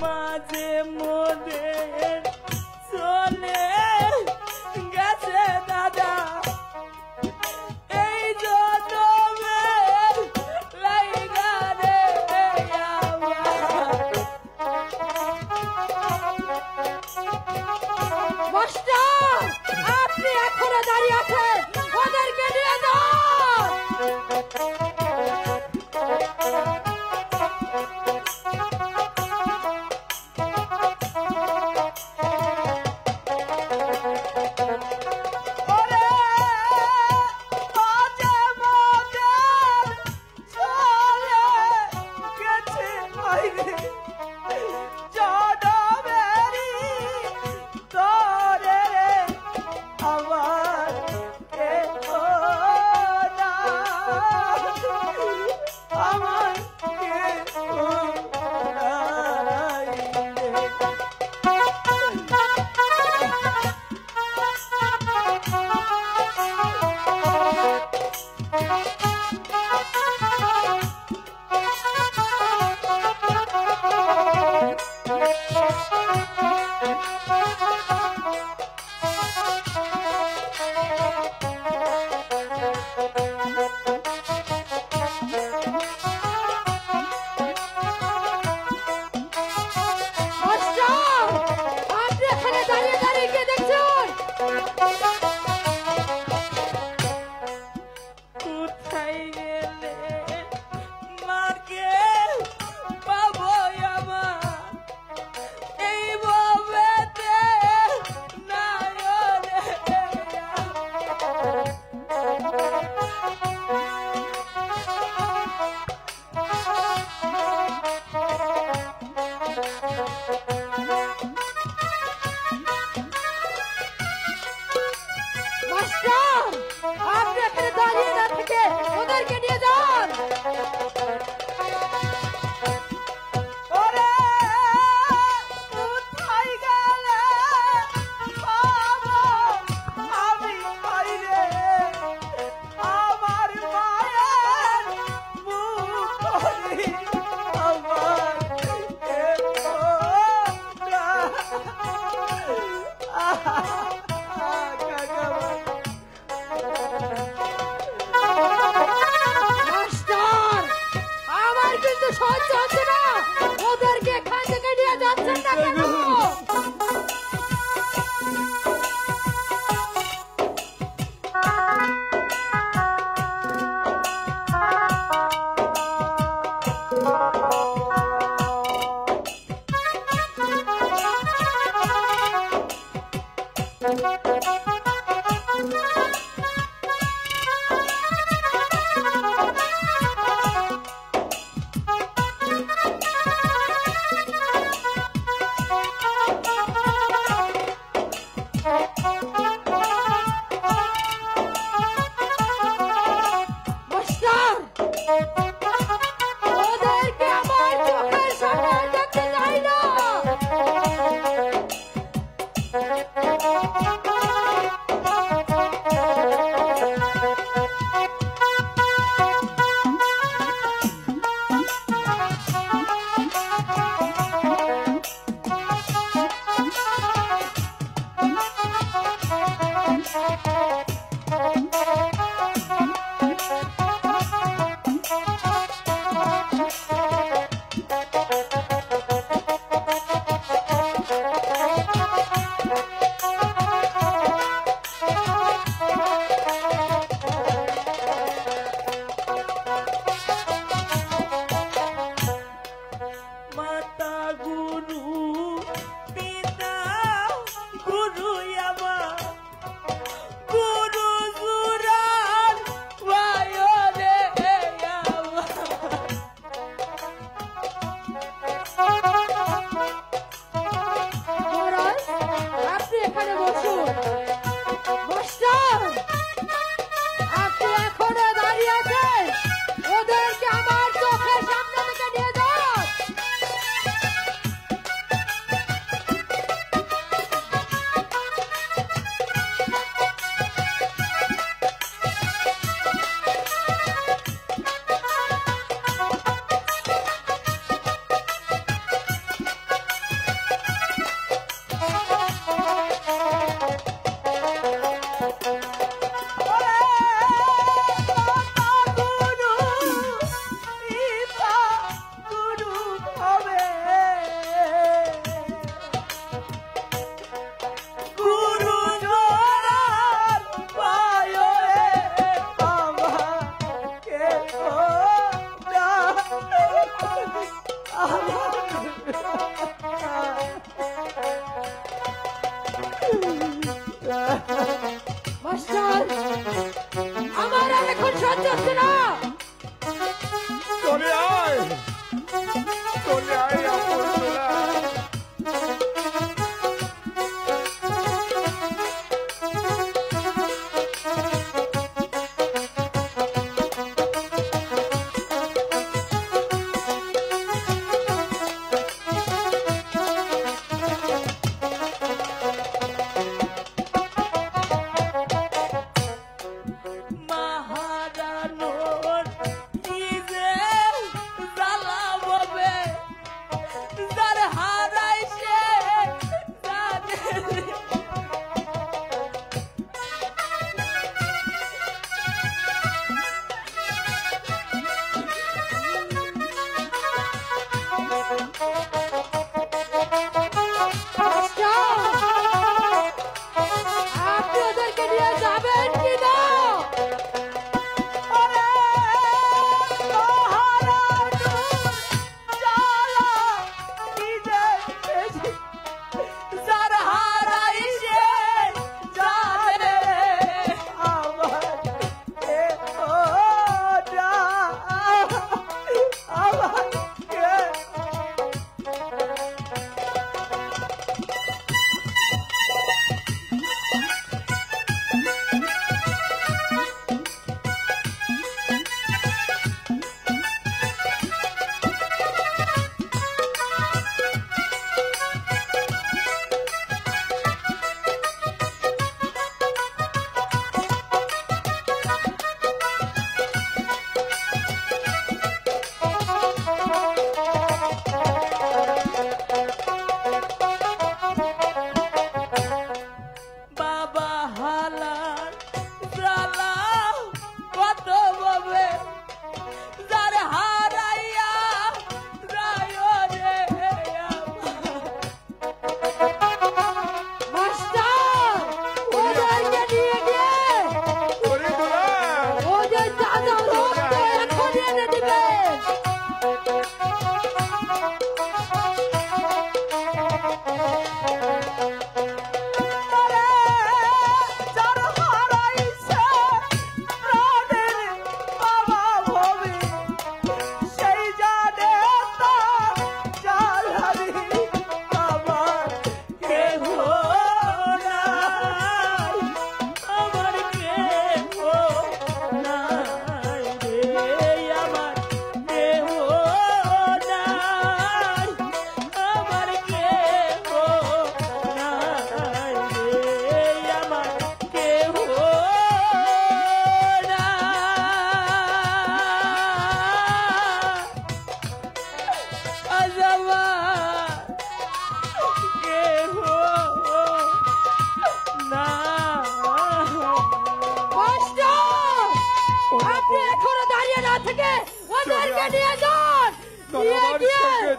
মাঝে মধ্যে চলে গেছে দাদা এই জনমের লাইগা রে আমার। মাস্টার আপনি এখনো দাঁড়িয়ে আছেন, ওদেরকে নিয়ে যান।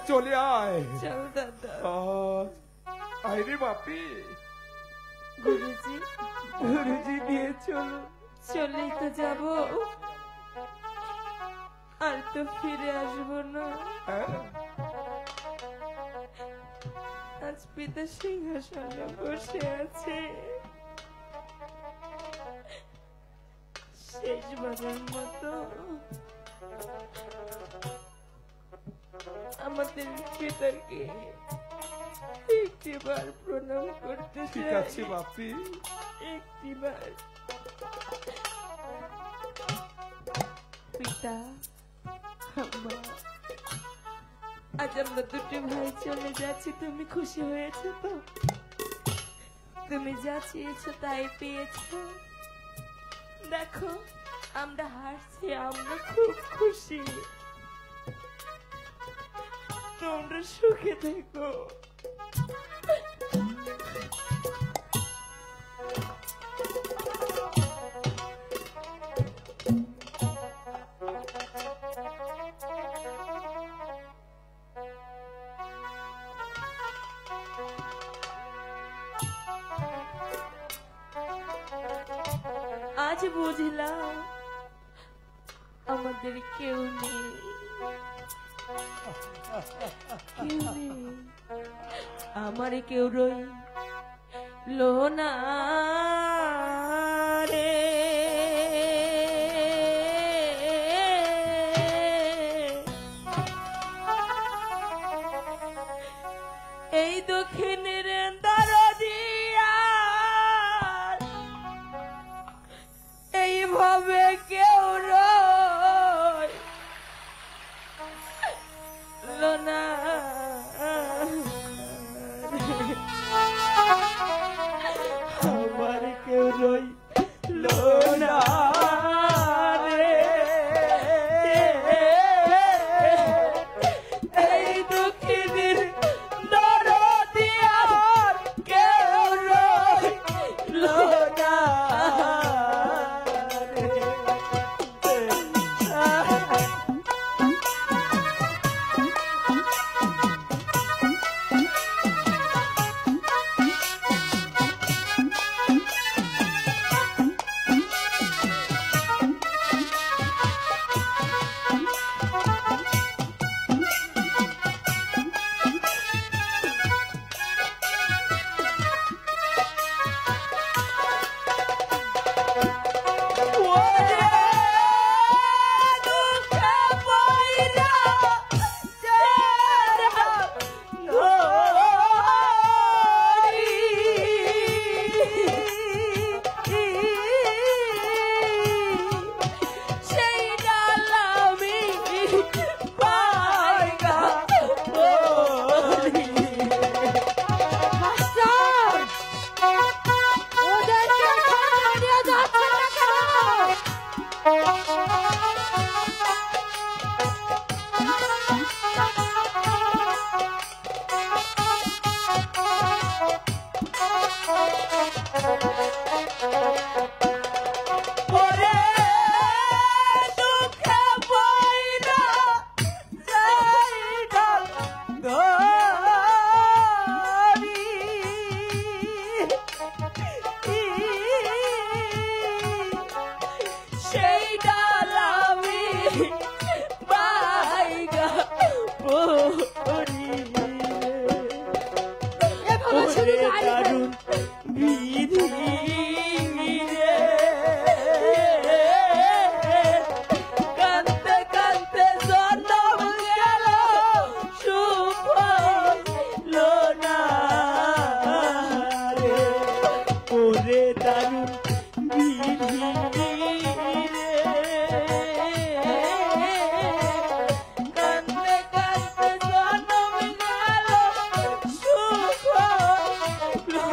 চলে আয়। চল দাদা। আয় রে বাপি। গুরুজি গুরুজি নিয়ে চলো। চলেই তো যাব, আর তো ফিরে আসবো না। আজ পিতা সিংহাসনে বসে আছে, শেষবারের মতো আমাদের পিতাকে একটিবার প্রণাম করতে চাই। ঠিক আছে বাপি, একটিবার। পিতা, মা, আজ আমরা দুটি ভাই চলে যাচ্ছি, তুমি খুশি হয়েছো তো? তুমি যা চেয়েছো তাই পেয়েছো। দেখো আমরা হাসছি, আমরা খুব খুশি। তোমরা সুখে থেকো। আজ বুঝলাম আমাদের কেউ নেই, কেউ নেই। আমার কেউ রই লোনা রে, দক্ষিণের দরদিয়া এইভাবে কেউ রইলো না আমার কেউ রইলো না রে। এই দক্ষিণের দরদিয়ার কেউ রইলো না মাস্টার, ওদেরকে এখনো নিয়ে যাচ্ছেন না কেন? ওরে দুঃখে পয়রা যাইডা গরি সেই ডালামি বাইগা পড়ি এভাবে শুধু দাঁড়িয়ে বিধি রে কান্তে কান্তে জন্ম গেল শুভ হলো না রে ওরে দারুণ বিধি রে কান্তে কান্তে জন্ম গেল শুভ হলো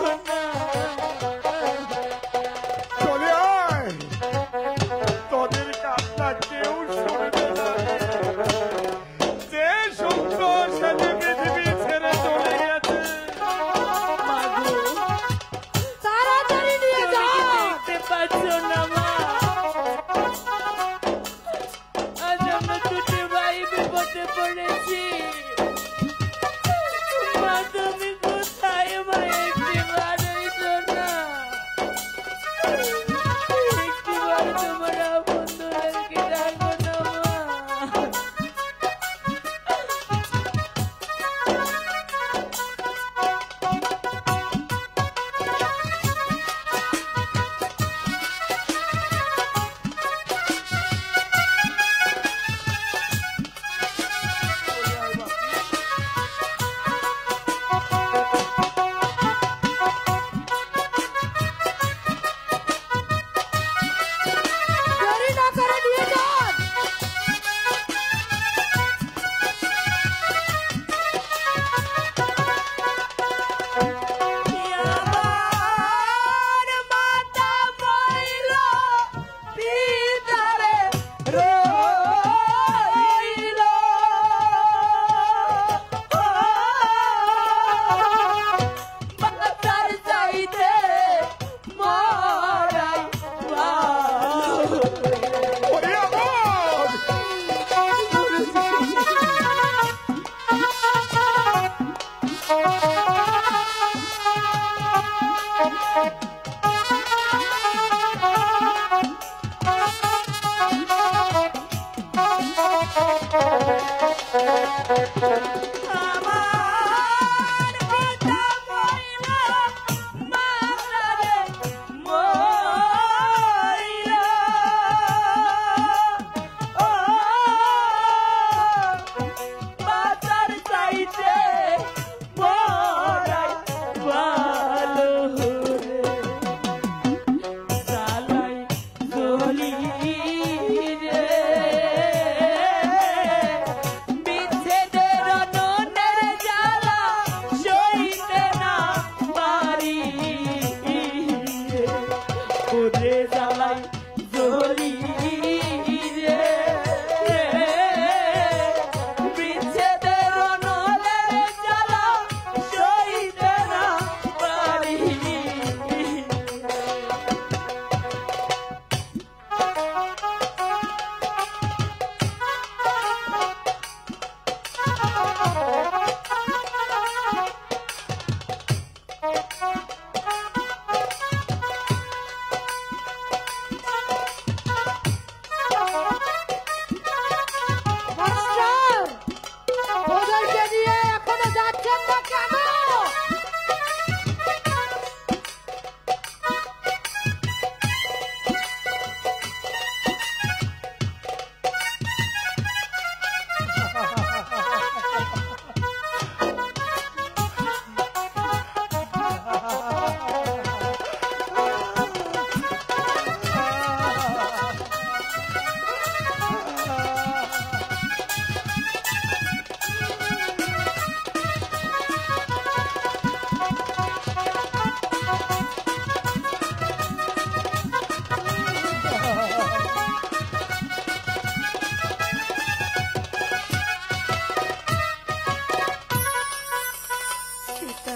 পিতা,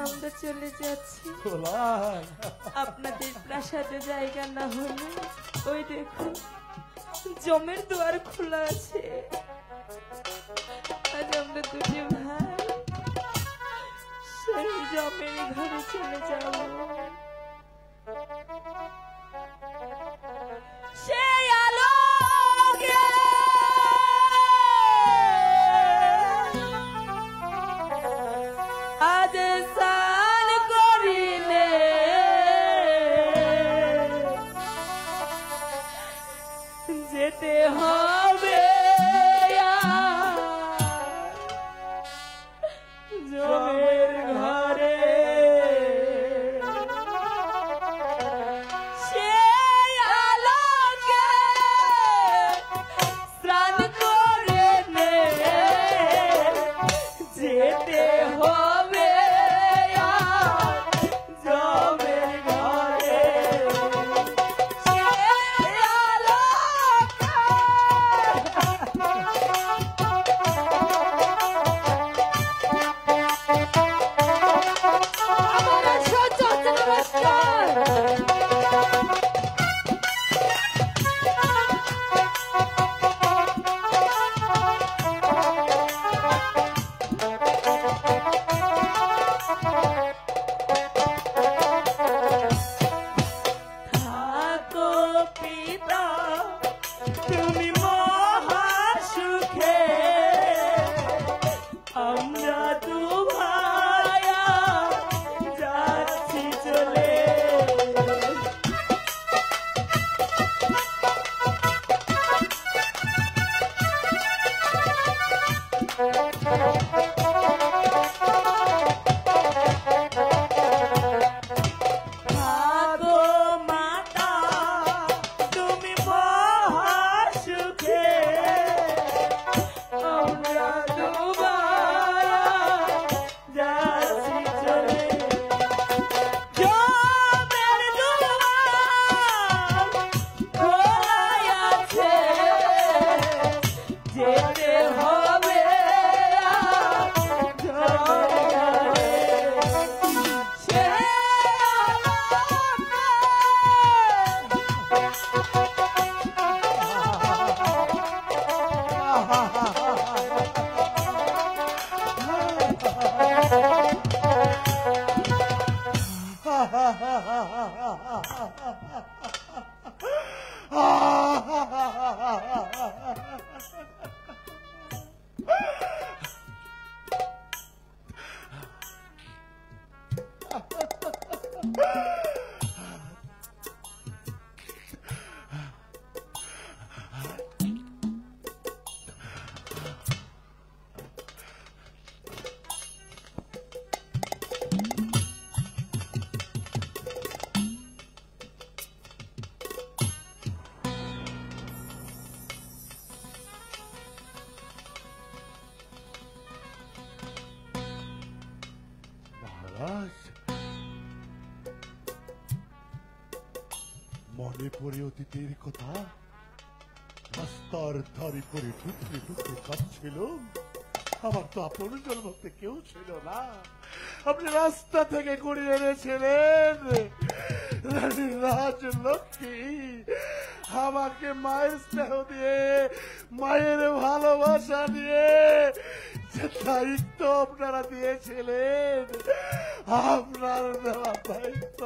আমরা চলে যাচ্ছি। দোলাই আপনাদের প্রাসাদে জায়গা না হলে ওই দেখুন জমের দুয়ার খোলা আছে। আজ আমরা দুটি ভাই সেই জমের ঘরে চলে যাব। সেই আলোকে আজ স্নান করিলে যেতে হবে জমের ঘরে। সেই আলোকে স্নান করে যেতে হবে জমের ঘরে। থাকো পিতা তুমি মহা সুখে, আমরা দু ভাইয়া যাচ্ছি চলে। থাকো মাতা তুমি মহা সুখে, আমরা দু ভাইয়া যাচ্ছি চলে। জমের দুয়ার খোলাই আছে, যেতে হবে জমের ঘরে। সে মহারাজ, মনে পড়ে অতীতের কথা। রাস্তার ধারে পরে ঢুকতে ঢুকতে কাঁদছিল। আমার তো আপনজন বলতে কেউ ছিল না। আপনি রাস্তা থেকে কুড়িয়ে এনেছিলেন রানী রাজলক্ষ্মী। আমাকে মায়ের স্নেহ দিয়ে, মায়ের ভালোবাসা দিয়ে যে দায়িত্ব আপনারা দিয়েছিলেন, আপনার দেওয়া দায়িত্ব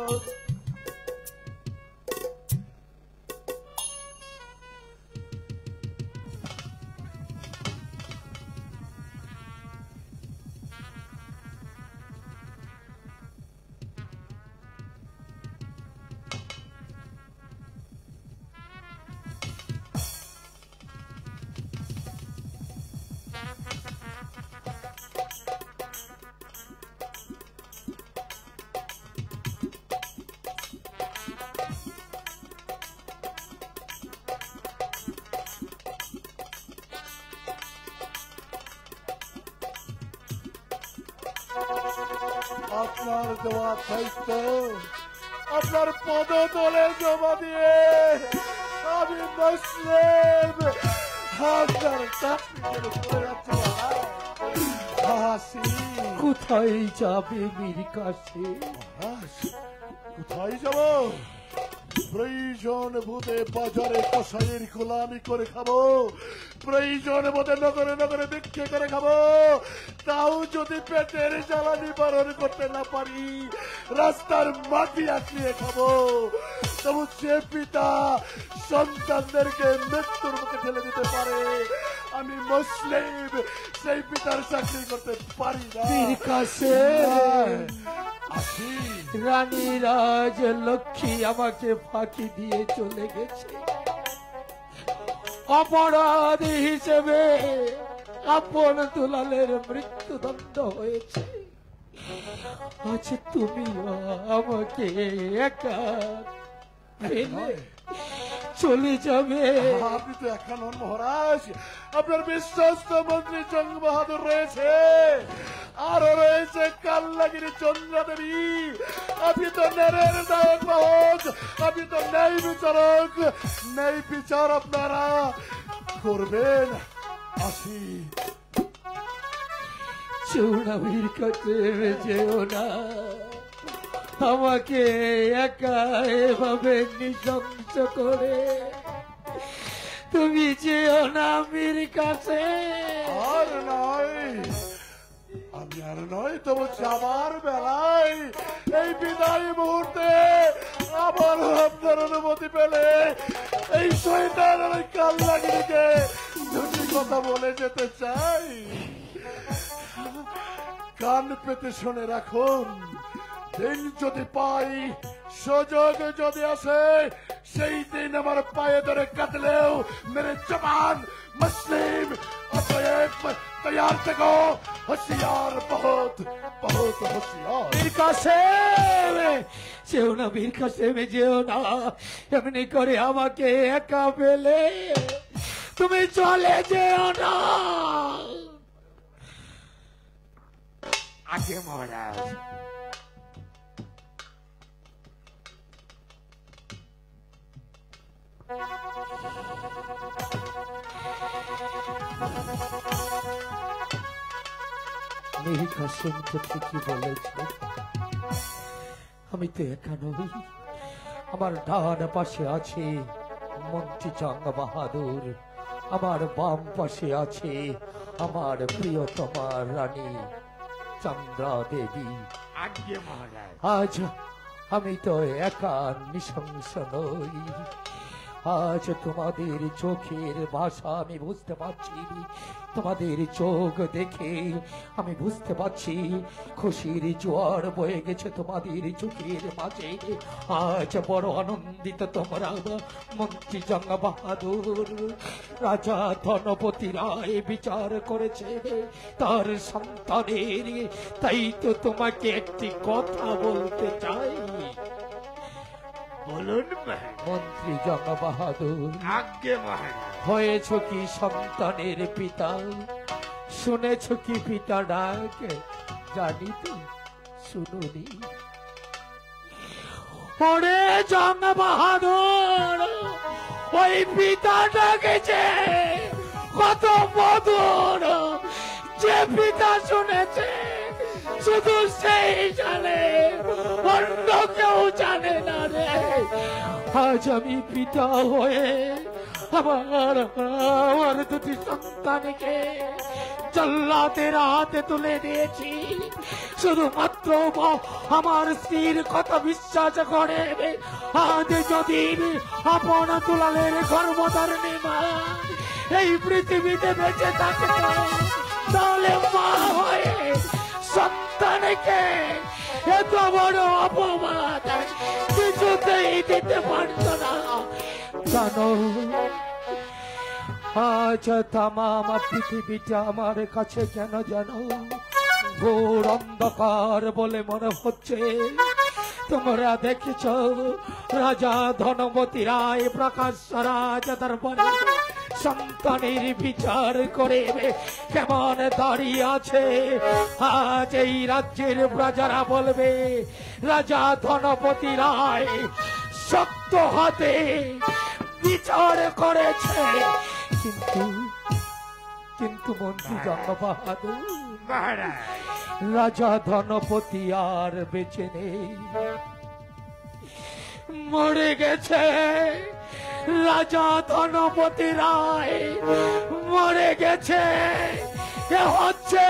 আপনার দেওয়া দায়িত্ব আপনার পদতলে জমা দিয়ে আমি মুসলিম আপনার চাকরি করে যাচ্ছি। আসি। কোথায় যাবে মীর কাসেম? মহারাজ, কোথায় যাব? প্রয়োজন বোধে বাজারে কসাইয়ের গোলামি করে খাবো, প্রয়োজন বোধে নগরে নগরে ভিক্ষে করে খাবো, তাও যদি পেটের জ্বালা নিবারণ করতে না পারি রাস্তার মাটি আঁকড়িয়ে খাবো। তবু সে পিতা সন্তানদেরকে মৃত্যুর মুখে ঠেলে দিতে পারে, আমি মুসলিম সেই পিতার চাকরি করতে পারি না। মীর কাসেম, আসি। রানী রাজ লক্ষ্মী আমাকে ফাঁকি দিয়ে চলে গেছে। অপরাধী হিসেবে আপন দুলালের মৃত্যুদণ্ড হয়েছে। আজ তুমি আমাকে একা ফেলে চলে যাবে। আপনি তো একা নন মহারাজ, আপনার বিশ্বস্ত মন্ত্রী জঙ্গ বাহাদুর রয়েছে, আরো রয়েছে কাল্লাগিরি চন্দ্রাদেবী। আপনি তো ন্যায়ের নায়ক মহোদ, আপনি তো ন্যায় বিচারক, ন্যায় বিচার আপনারা করবেন। আসি। চৌড়ামির কাছে যেও না, আমাকে একা এভাবে নৃশংস করে তুমি যেও না মীর কাছে। আর নয়, আমি আর নয়, তবু যাবার বেলায় এই বিদায় মুহূর্তে আবার আপনার অনুমতি পেলে এই শয়তান আর কাল্লাগিরিকে দুটি কথা বলে যেতে চাই। কান পেতে শুনে রাখুন, দিন যদি পাই, সুযোগ যদি আসে, সেই দিন আমার পায়ে ধরে কাটলেও মেরে জবান মুসলিম। অতএব তৈয়ার থেকো, হোশিয়ার, বহুত বহুত হোশিয়ার। মীর কাসেম, যেও না মীর কাসেম, যেও না। এমনি করে আমাকে একা ফেলে তুমি চলে যেও না। আগে মহারাজ। মীর কাসেম তো ঠিকই বলেছে, আমি তো একা নই। আমার ডান পাশে আছে মন্ত্রী জঙ্গ বাহাদুর, আমার বাম পাশে আছে আমার প্রিয়তমা রানী চন্দ্রা দেবী। আজ্ঞে মহারাজ। আজ আমি তো একা নৃশংস নই। আজ তোমাদের চোখের ভাষা আমি বুঝতে পারছি, তোমাদের চোখ দেখে আমি বুঝতে পারছি খুশির জোয়ার বয়ে গেছে তোমাদের চোখের মাঝে। আজ বড় আনন্দিত তোমরা। মন্ত্রী জঙ্গ বাহাদুর, রাজা ধনপতি রায় বিচার করেছে তার সন্তানের, তাই তো তোমাকে একটি কথা বলতে চাই। বলুন মন্ত্রী জঙ্গ বাহাদুর, আজ্ঞে মহারাজ। হয়েছ কি সন্তানের পিতা? শুনেছ কি পিতা ডাক? জানি তো, শুনুনি। ওরে জঙ্গ বাহাদুর, ওই পিতা ডাকেছে কত মধুর, যে পিতা শুনেছে শুধু সেই জানে, অন্য কেউ জানে না রে। আজ আমি পিতা হয়ে আমার দুটি সন্তানকে জল্লাদের হাতে তুলে দিয়েছি। শুধুমাত্র আমার স্ত্রীর কথা বিশ্বাস করে আজ যদি আপন দুলালের গর্ভধারিণী মা এই পৃথিবীতে বেঁচে থাকে, তাহলে মা হয়ে সন্তানকে এত বড় অপমান কিছুতেই দিতে পারত না। জানো, আজ তামাম পৃথিবীটা আমার কাছে কেন জানো ঘোর অন্ধকার বলে মনে হচ্ছে। তোমরা দেখেছ রাজা ধনপতি রায় প্রকাশ রাজ দরবারে সন্তানের বিচার করে কেমন দাঁড়িয়ে আছে। আজ এই রাজ্যের প্রজারা বলবে রাজা ধনপতি রায় শক্ত হাতে বিচার করেছে, কিন্তু মন্ত্রী জন্মবাহাদুর, মহারাজ রাজা ধনপতি আর বেঁচে নেই, মরে গেছে। রাজা ধনপতি রায় মরে গেছে। এ হচ্ছে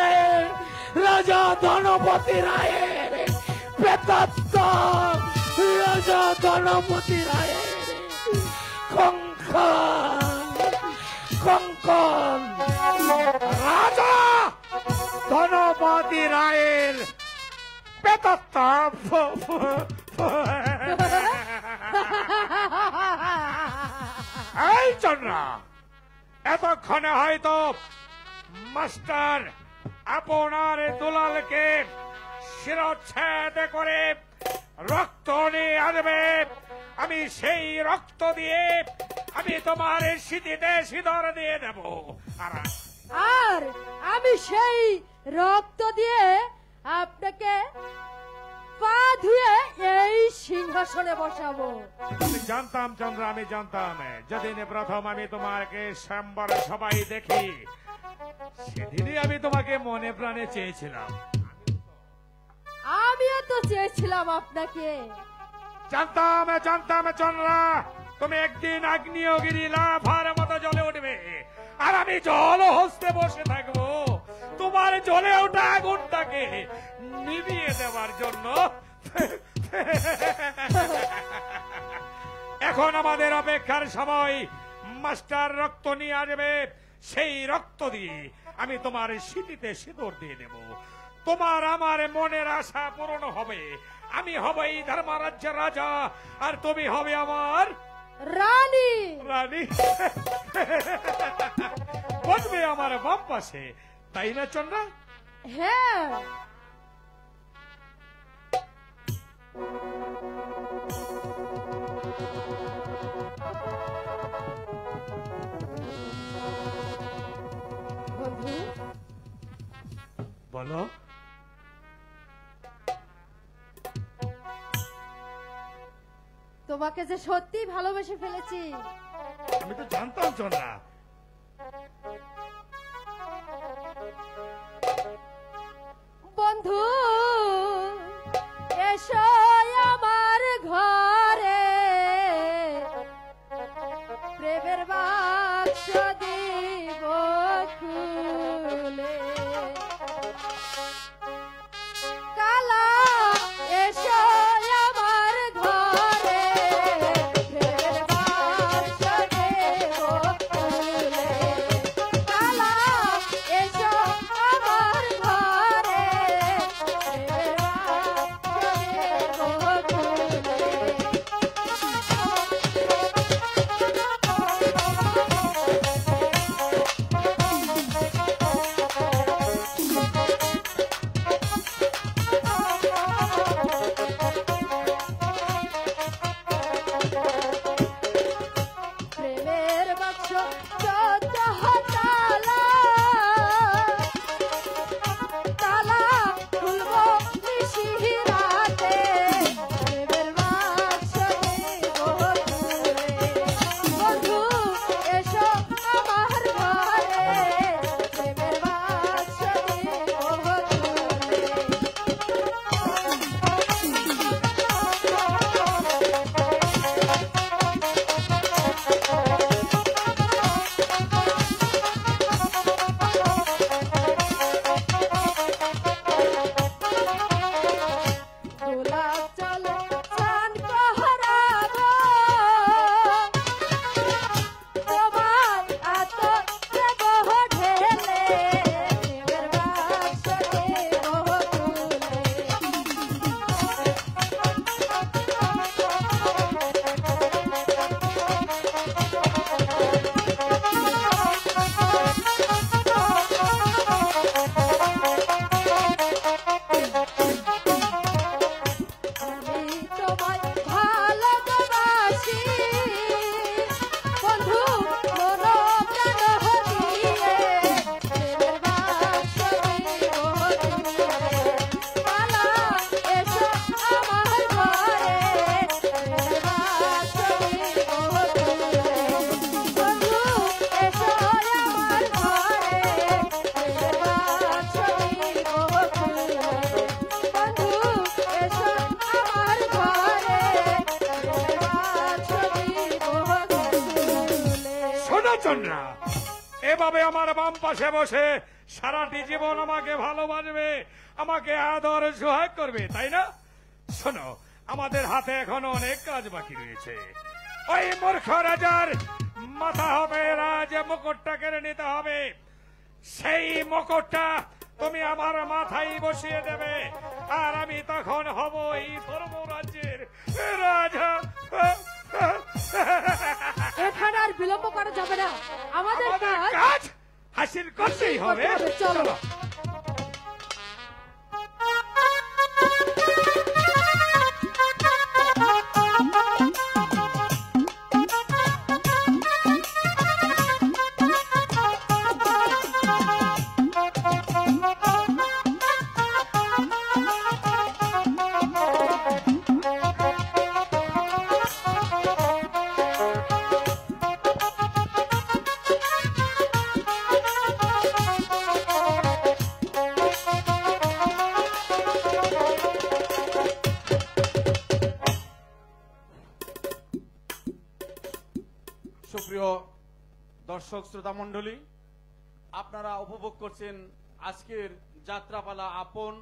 রাজা ধনপতি রায়ের প্রেতাত্ম, রাজা ধনপতি রায়ের কঙ্কাল, কঙ্কাল। রাজা ধনপতি রায়ের প্রেতাত্মা। এই চন্দ্রা, এতক্ষণে হয়তো মাস্টার আপনার দুলালকে শিরচ্ছেদ করে রক্ত নিয়ে আসবে। আমি সেই রক্ত দিয়ে আমি তোমার স্মৃতিতে সিঁদুর দিয়ে দেব। আর আমি সেই রক্ত দিয়ে আপনাকে পা ধুয়ে এই সিংহাসনে বসাবো। আমি জানতাম চন্দ্র, আমি জানতাম যেদিন প্রথম আমি তোমাকে শ্যামবার সবাই দেখি সেদিনই আমি তোমাকে মনে প্রাণে চেয়েছিলাম। আমিও তো চেয়েছিলাম আপনাকে। জানতাম জানতাম চন্দ্রা, তুমি একদিন আগ্নেয়গিরি লাভার মতো জ্বলে উঠবে, আর আমি জল হস্তে বসে থাকবো তোমার জ্বলে ওঠা আগুনটাকে নিভিয়ে দেওয়ার জন্য। এখন আমাদের অপেক্ষার সময়। মাস্টার রক্ত নিয়ে আসবে, সেই রক্ত দিয়ে আমি তোমার স্মৃতিতে সিঁদুর দিয়ে দেব। তোমার আমার মনের আশা পূরণ হবে। আমি হব এই ধর্মরাজ্যের রাজা, আর তুমি হবে আমার রানী। রানী। বসবে আমার বাম পাশে, তাই না চন্দ্রা? হ্যাঁ। বন্ধু, বলো। তোমাকে যে সত্যি ভালোবেসে ফেলেছি। আমি তো জানতাম চন্দ্রা। বন্ধু, এসো আমার ঘরে, প্রেমের বাক্স দিব খুলে। কালা, এসো আমার ঘরে, প্রেমের বাক্স দেব খুলে। চন্দ্রা, এভাবে আমার বাম পাশে বসে সারাটি জীবন আমাকে ভালোবাসবে, আমাকে আদর সোহাগ করবে, তাই না? শোনো, আমাদের হাতে এখনো অনেক কাজ বাকি রয়েছে। ওই মূর্খ রাজার মাথা হবে, রাজ মুকুটটা কেড়ে নিতে হবে। সেই মুকুটটা তুমি আমার মাথায় বসিয়ে দেবে, আর আমি তখন হব এই ধর্মরাজ্যের রাজা। এখানে আর বিলম্ব করা যাবে না, আমাদের আমাদের কাজ কাজ হাসিল করতেই হবে। চলো। সুপ্রিয় দর্শক শ্রোতা মণ্ডলী, আপনারা উপভোগ করছেন আজকের যাত্রাপালা আপন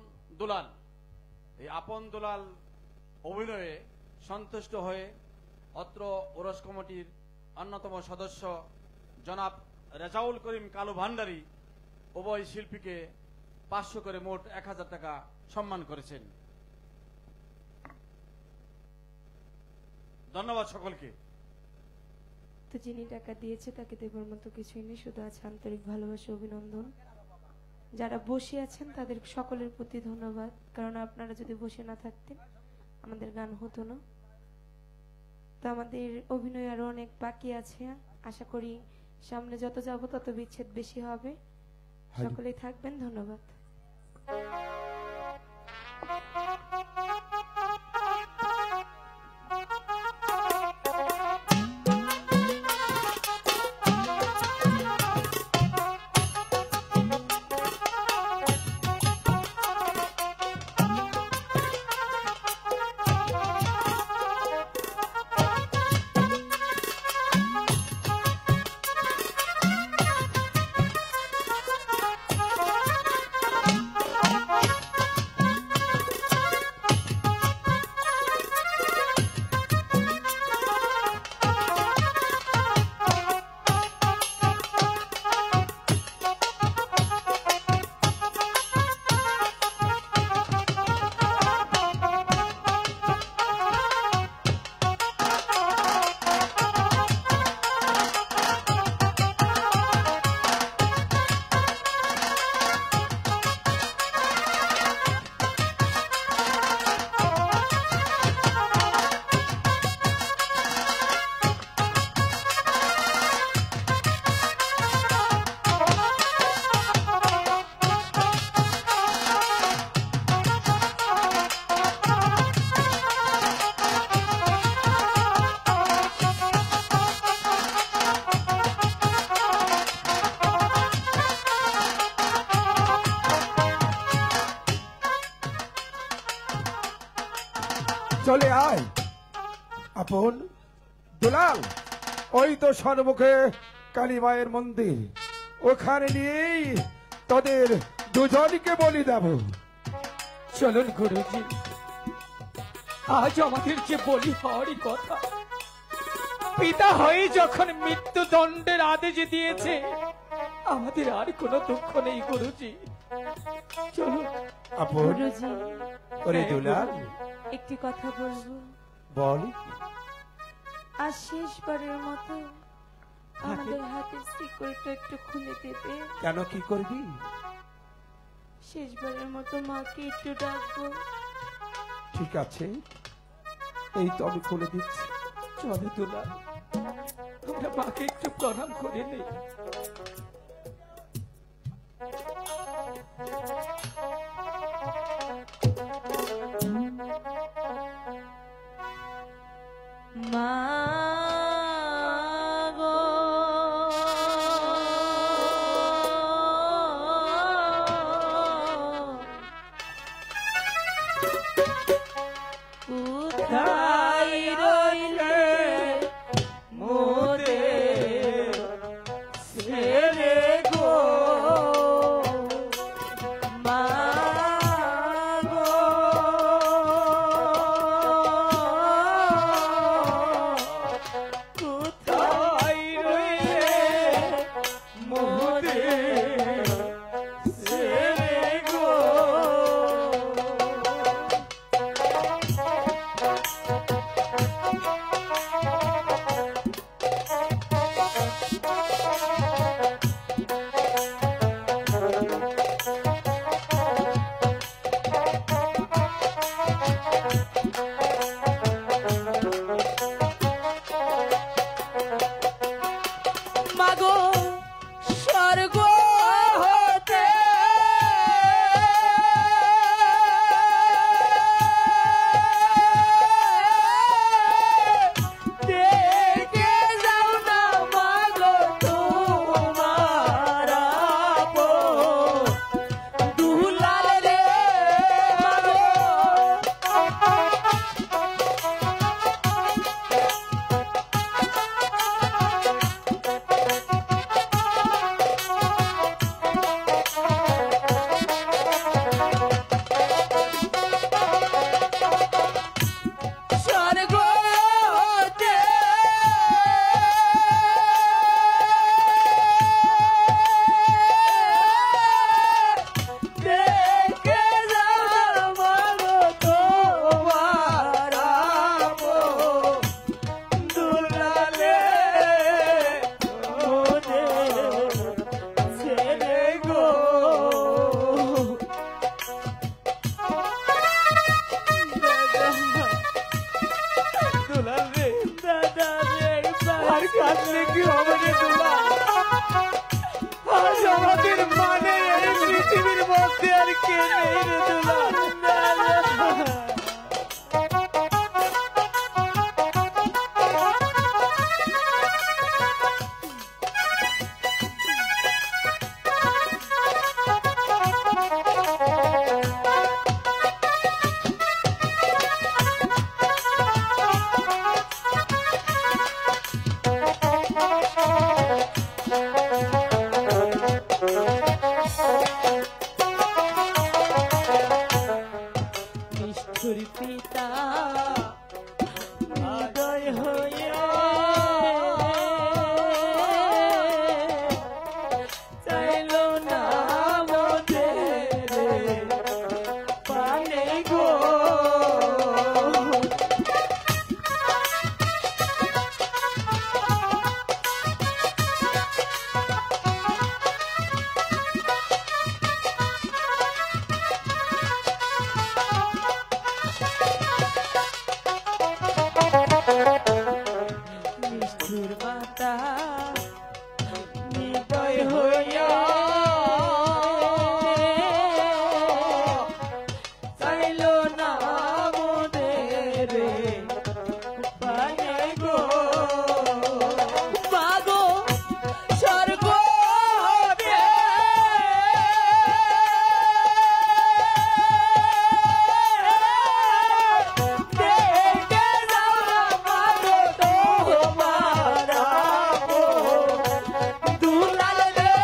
দুলাল। এই আপন দুলাল অভিনয়ে সন্তুষ্ট হয়ে অত্র ওরস কমিটির অন্যতম সদস্য জনাব রেজাউল করিম কালু ভান্ডারী উভয় শিল্পীকে 500 করে মোট 1000 টাকা সম্মান করেছেন। ধন্যবাদ সকলকে। তো যিনি টাকা দিয়েছে তাকে দেবার মতো কিছুই নেই, শুধু আছে আন্তরিক ভালোবাসা, অভিনন্দন। যারা বসে আছেন তাদের সকলের প্রতি ধন্যবাদ, কারণ আপনারা যদি বসে না থাকতেন আমাদের গান হতো না। তো আমাদের অভিনয় আরো অনেক বাকি আছে, আশা করি সামনে যত যাব তত বিচ্ছেদ বেশি হবে। সকলেই থাকবেন, ধন্যবাদ। চলে আয় আপন দুলাল, ওই তো সন্মুখে কালী মায়ের মন্দির, ওখানে নিয়েই তোদের দুজনকে বলি দেব। চলুন গুরুজি, আজ আমাদের যে বলি হওয়ারই কথা, পিতা হয়ে যখন মৃত্যুদণ্ডের আদেশ দিয়েছে, আমাদের আর কোনো দুঃখ নেই গুরুজি। চলুন আপন। গুরুজি, ওরে দুলাল, একটি কথা বলবো। বল। আর শেষবারের মতো আমাদের হাতের শিকলটা একটু খুলে দেবে। কেন, কি করবি? শেষবারের মতো মাকে একটু ডাকবো। ঠিক আছে, এই তো আমি খুলে দিচ্ছি। চলে দুলাল, আমরা মাকে একটু প্রণাম করে নেই। মা গো, কোথায় রইলে মোদের কে নেই রে দুলাল। নিষ্ঠুর পিতা হৃদয় হইয়া চাইল না মোদের পানে গো। নিষ্ঠুর মাতা হৃদয় হইয়া চাইল না মোদের পানে গো। মাগো স্বর্গ হতে দেখে যাও মাগো তোমার দুলাল রে।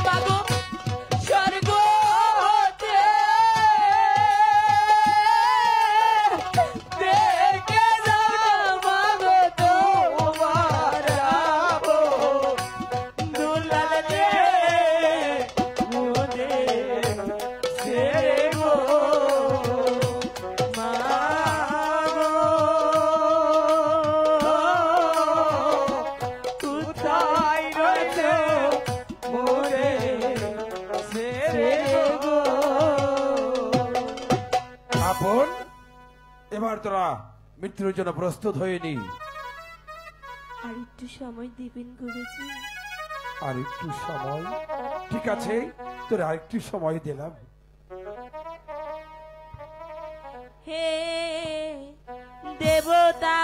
মাগো স্বর্গ হতে দেখে যাও মাগো তোমার দুলাল রে মোদের ছেড়ে গো। মাগো কোথায় রয়েছে মোরে ছেড়ে গো। আপন, এবার তোরা মৃত্যুর জন্য প্রস্তুত হয়ে নি। আর একটু সময় দিবেন গুরুজি। আর একটু সময়? ঠিক আছে, তোরা আরেকটু সময় দিলাম। হে দেবতা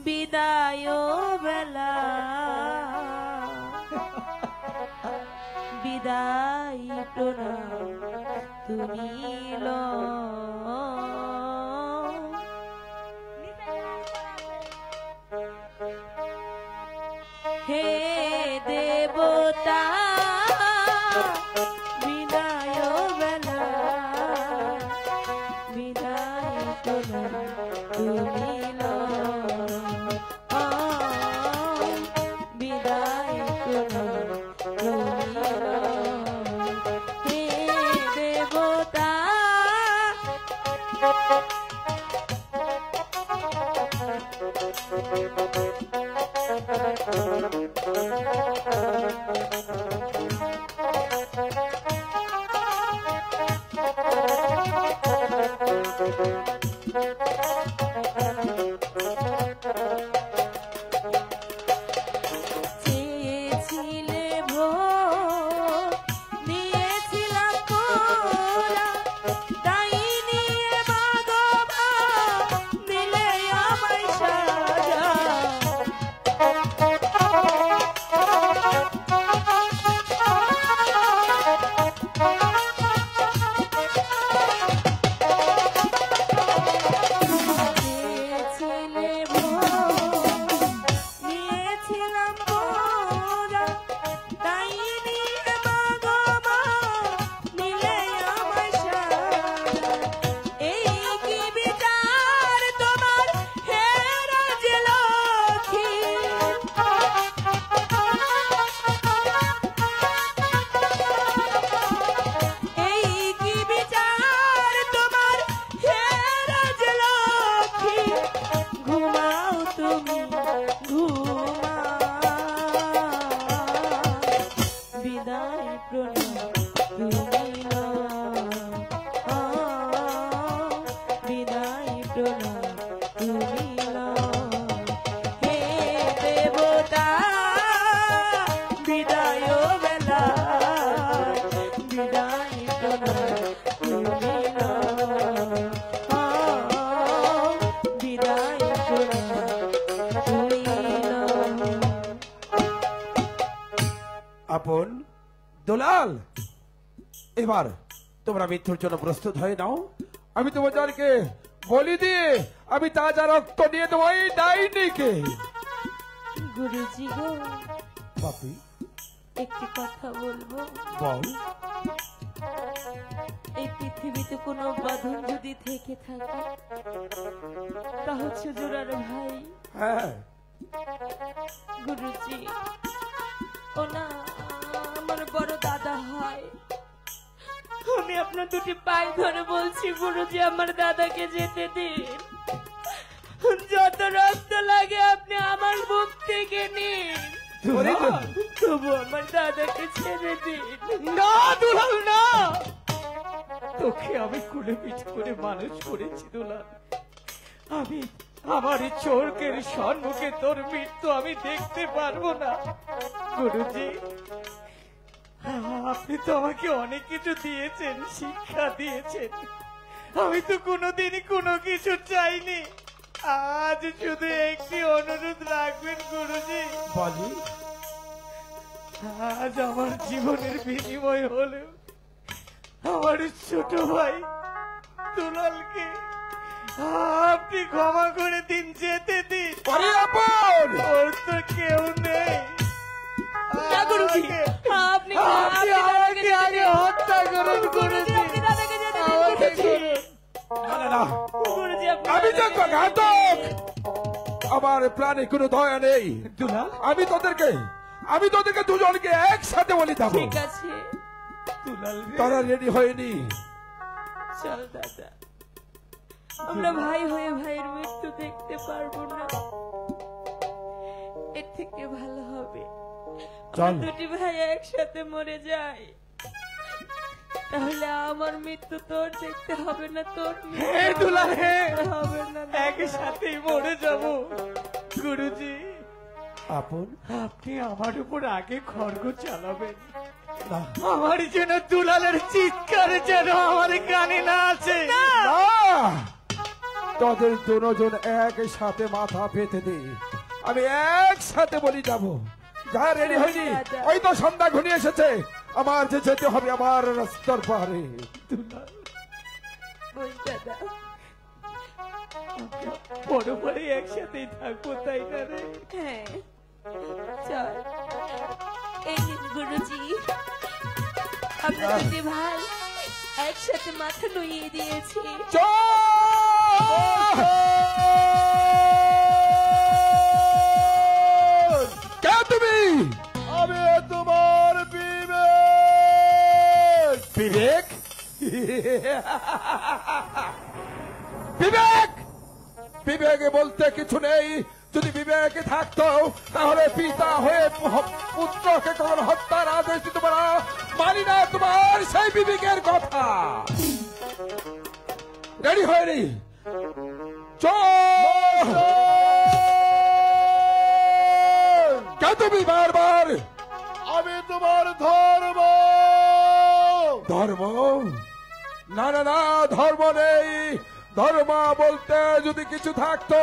বিদায় বেলা বিদায় প্রণাম তুমি হে দেবতা বিদায় বেলা বিদায় প্রণাম তুমি বিদায় প্রণাম তুমি হে দেবতা বিদায় প্রণাম তুমি না, বিদায় প্রণাম তুমি না, হে দেবতা বিদায় বেলা, বিদায় প্রণাম তুমি না, বিদায় প্রণাম তুমি না। আপন দুলাল, এবার তোমরা মৃত্যুর জন্য প্রস্তুত হয়ে নাও। আমি তোমাদেরকে বলি দিয়ে আমি তাজা রক্ত নিয়ে দেবো এই ডাইনিকে। গুরুজি গো, বাপি একটি কথা বলবো। বল। এই পৃথিবীতে কোনো বাঁধন যদি থেকে থাকে তা হচ্ছে জোড়ার ভাই। হ্যাঁ, গুরুজি, ও না আমার বড় দাদা হয়। আমি আপনার দুটি পায়ে ধরে বলছি গুরুজি, আমার দাদাকে যেতে দিন। যত রক্ত লাগে আপনি আমার মুখ থেকে নিন, তবু আমার দাদাকে ছেড়ে দিন। না দুলাল না, তোকে আমি কুলে পিঠে করে মানুষ করেছি দুলাল। আমি আমার এই চোরকের সম্মুখে তোর মৃত্যু আমি দেখতে পারবো না। গুরুজি, আপনি তো আমাকে অনেক কিছু দিয়েছেন, শিক্ষা দিয়েছেন। আমি তো কোনোদিনই কোনো কিছু চাইনি। আজ শুধু একটি অনুরোধ রাখবেন গুরুজি। বলি, আজ আমার জীবনের বিনিময় হলেও আমার ছোট ভাই দুলালকে আপনি ক্ষমা করে দিন, যেতে দিন। ওর তো কেউ নেই। না গুরুজি, আপনি আমাকে আগে হত্যা করুন গুরুজি। আপনি দাদাকে যেতে দিন আমাকে গুরুজি। না না না, গুরুজি, আপনি আমি তো দাদাকে যেতে দিন। ঘাতক, আমার প্রাণে কোনো দয়া নেই। আমি তোদেরকে দুজনকে একসাথে বলি যাবো। ঠিক আছে, তারা রেডি হয়নি। চল দাদা, আমরা ভাই হয়ে ভাইয়ের মৃত্যু দেখতে পারবো না। এর থেকে ভালো হবে চল। দুটি ভাই একসাথে মরে যায়, তাহলে আমার মৃত্যু তোর দেখতে হবে না, তোর মৃত্যু দেখতে হবে না। একসাথেই মরে যাব। গুরুজি, আপন আপনি আমার উপর আগে খড়গ চালাবেন। আমার যেন দুলালের চিৎকার যেন আমার কানে না আছে। তোদের দুজন একসাথে মাথা পেতে দে, আমি একসাথে বলি যাব। যা রেডি হয়নি, ওই তো সন্ধ্যা ঘনিয়ে এসেছে। আমার যে যেতে হবে আমার রাস্তার পারে। ওই দাদা, বড় পরে একসাথেই থাকবো, তাই না রে? হ্যাঁ চল। এই নিন গুরুজি, আমরা দুটি ভাই একসাথে মাথা নুইয়ে দিয়েছি। কে তুমি? আমি তোমার বিবেক। বিবেক? বিবেক বিবেকে বলতে কিছু নেই। যদি বিবেকে থাকতো তাহলে পিতা হয়ে পুত্রকে কখনো হত্যার আদেশ দিতে পারা। মানি না তোমার সেই বিবেকের কথা। রেডি হয়নি? কে তুমি? বারবার আমি তোমার ধর্ম। ধর্ম? না না না, ধর্ম নেই। ধর্ম বলতে যদি কিছু থাকতো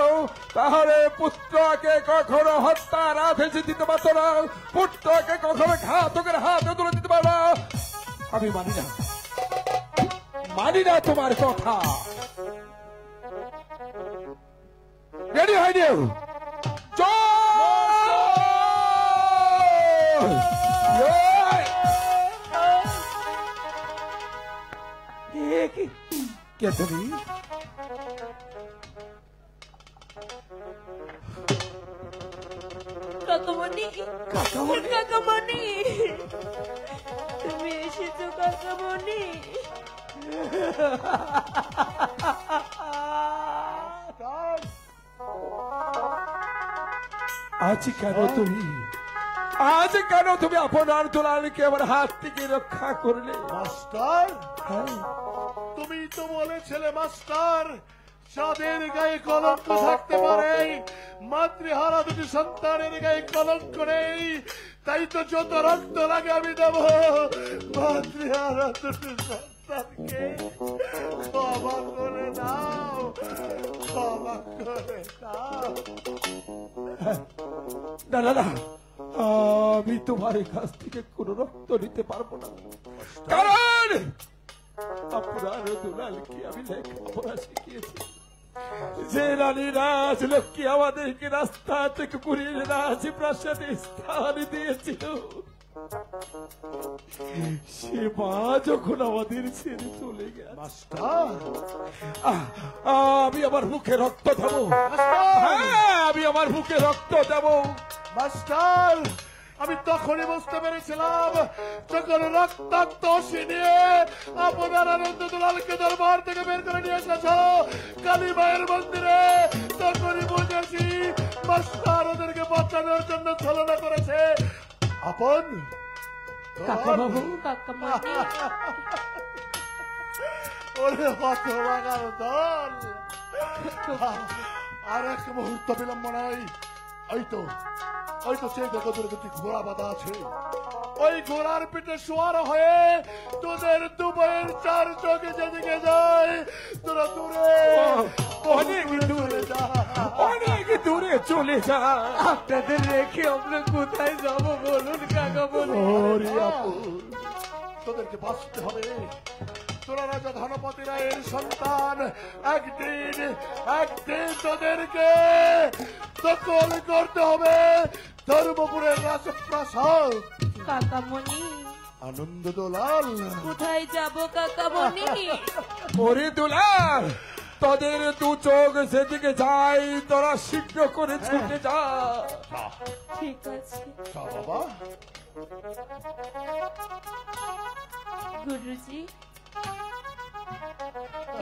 তাহলে পুত্রকে কখনো হত্যার আদেশ দিতে পারতো না, পুত্রকে কখনো ঘাতকের হাতে তুলে দিতে পারো না। আমি মানি না তোমার কথা। রেডি হয়নি? কে তুমি? কাকামণি, কাকামণি, তুমি এসেছো কাকামণি। আজ কেন তুমি আজ কেন তুমি আপনার দুলালকে আমার হাত থেকে রক্ষা করলে? মাস্টার, হ্যাঁ, তুমি তো বলেছিলে মাস্টার, যাদের গায়ে কলঙ্ক থাকতে পারে, মাতৃহারা দুটি সন্তানের গায়ে কলঙ্ক নেই, তাই তো যত রক্ত লাগে আমি দেব মাতৃহারা দুটি সন্তানকে। ক্ষমা করে দাও, ক্ষমা করে দাও। না না না, আমি তোমার কাছ থেকে কোনো রক্ত নিতে পারবো না, কারণ আপনার দুলালকে আমি লেখাপড়া শিখিয়েছি। যে রানী রাজলক্ষ্মী আমাদেরকে রাস্তা থেকে ঘুরিয়ে রাজপ্রাসাদে স্থান দিয়েছিল, সে মা যখন আমাদের ছেড়ে চলে গেছে, মাস্টার, আমি আমার মুখে রক্ত দেবো। হ্যাঁ, আমি আমার মুখে রক্ত দেবো। মাস্টার, আমি তখনই বুঝতে পেরেছিলাম যখন রক্তাক্ত অসি নিয়ে আপনার আনন্দ দুলালকে দরবার থেকে বের করে নিয়ে এসেছ কালীমায়ের মন্দিরে, তখনই বুঝেছি মাস্টার ওদেরকে বাঁচানোর জন্য ছলনা করেছে। আপন কাকাবাবু, কাকামণি, ওরে হতভাগার দল, আর এক মুহূর্ত বিলম্ব নাই। ওই তো সেই দেখো তোর দুটি ঘোড়া বাঁধা আছে, ওই ঘোড়ার পিঠে সোয়ার হয়ে তোদের দুবাইয়ের চার চোখে যেদিকে যায়, তোরা দূরে অনেক দূরে যা, অনেক দূরে চলে যা। আপনাদের রেখে আমরা কোথায় যাব বলুন কাকা বলুন। ওরে আপন, তোদেরকে বাঁচতে হবে। তোরা রাজা ধনপতি রায়ের সন্তান, একদিন তোদেরকে দখল করতে হবে ধর্মপুরের রাজপ্রাসাদ। কাকামণি, আনন্দ দোলাল, কোথায় যাব কাকামণি? ওরে দুলাল, তোদের দু চোখ সেদিকে যাই, তোরা শীঘ্র করে ছুটে যা। ঠিক আছে যা বাবা। গুরুজি,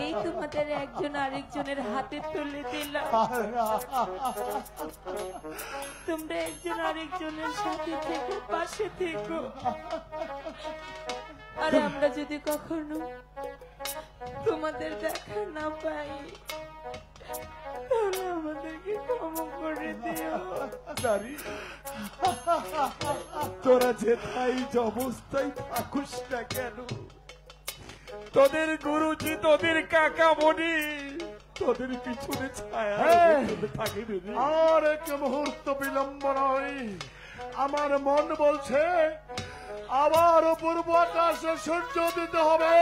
এই তোমাদের একজন আরেকজনের হাতে তুলে দিলাম, তোমরা একজন আরেকজনের সাথে থেকে পাশে থেকো। আর আমরা যদি কখনো তোমাদের দেখা না পাই, তাহলে আমাদেরকে ক্ষমা করে দিও। নারী, তোরা যেথাই অবস্থায় থাকুস না কেন, তোদের গুরুজি, তোদের কাকা মনি, তোদের পিছনে ছায়া থাকে। আর এক মুহূর্ত বিলম্ব নয়, আমার মন বলছে আবার পূর্ব আকাশে সূর্য দিতে হবে,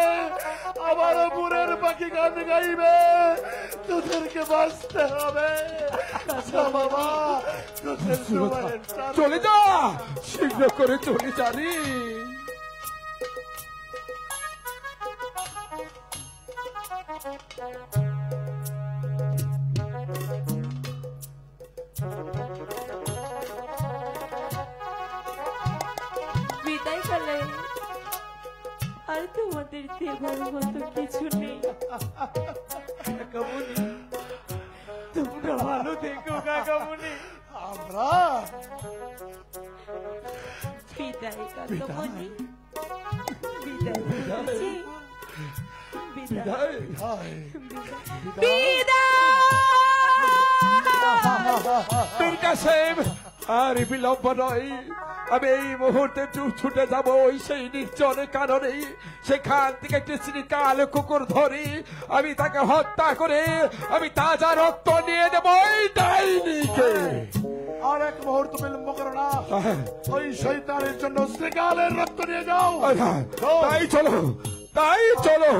আবার পুরের পাখি গান গাইবে, তোদেরকে বাঁচতে হবে। আচ্ছা বাবা, তোদের সময়ের চলে যা, শীঘ্র করে চলে যাবি। বিদায় কালে আর তোমাদের দেবার মতো কিছু নেই। কাকামণি, তোমরা ভালো দেখো কাকামণি। আমরা বিদায় কাকামণি, বিদায় বলছি। বিদায়, বিদায়। পীর কাসেম, আর বিলম্ব নয়, আমি এই মুহূর্তে ছুটে যাব ওই সেই নির্জন কারণে। সেখান থেকে একটি শ্রীকাল কুকুর ধরি, আমি তাকে হত্যা করে আমি তাজা রক্ত নিয়ে দেব ওই ডাইনিকে। আর এক মুহূর্ত বিলম্ব করো না, ওই শয়তানের জন্য শ্রীকালের রক্ত নিয়ে যাও। তাই চলো, তাই চলো।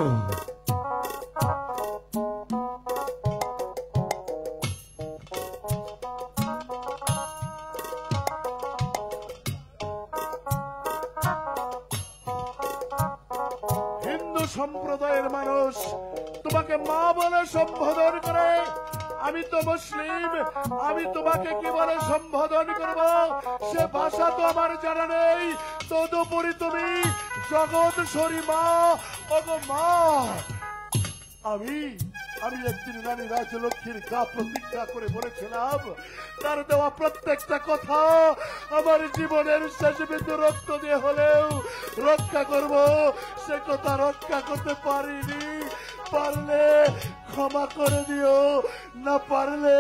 হিন্দু সম্প্রদায়ের মানুষ তোমাকে মা বলে সম্বোধন করে, আমি তো মুসলিম, আমি তোমাকে কি বলে সম্বোধন করব সে ভাষা তো আমার জানা নেই। তদুপরি তুমি জগৎ সরি মা, ওগো মা, আমি একদিন রানী রাজলক্ষ্মীর গা প্রতিজ্ঞা করে বলেছিলাম, তার দেওয়া প্রত্যেকটা কথা আমার জীবনের শেষ বিন্দু রক্ত দিয়ে হলেও রক্ষা করব। সে কথা রক্ষা করতে পারিনি। পারলে ক্ষমা করে দিও, না পারলে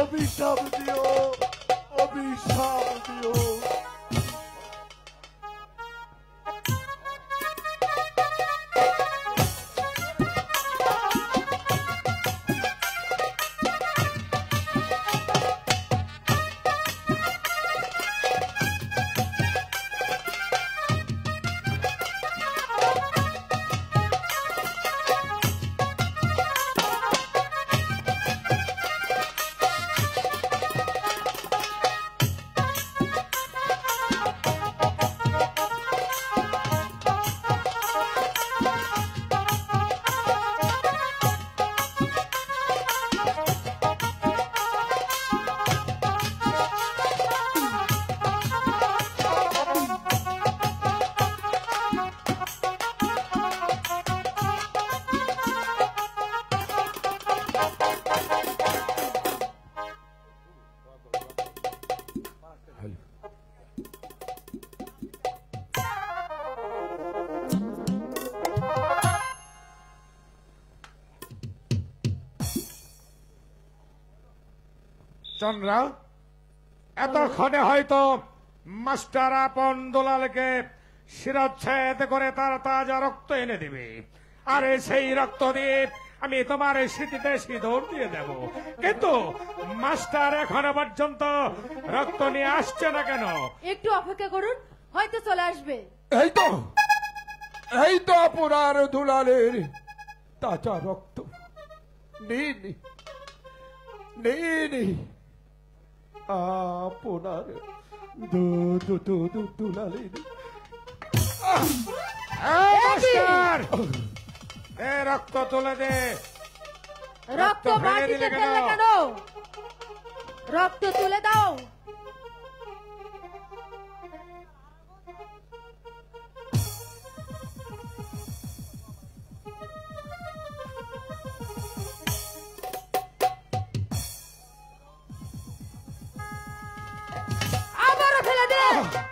অভিশাপ দিও, অভিশাপ দিও। চন্দ্রা, এতক্ষণে হয়তো মাস্টার আপন দুলালকে শিরচ্ছেদ করে তার তাজা রক্ত এনে দিবে, আর সেই রক্ত দিয়ে আমি তোমার স্মৃতিতে সিঁদুর দিয়ে দেব। কিন্তু মাস্টার এখনো পর্যন্ত রক্ত নিয়ে আসছে না কেন? একটু অপেক্ষা করুন, হয়তো চলে আসবে। এই তো আপনার দুলালের তাজা রক্ত। নিন নিন আপনার দুলালের। মাস্টার, এ রক্ত তুলে দে। রক্ত মাটিতে ফেললে কেন? রক্ত তুলে দাও। আবারও ফেলে দে,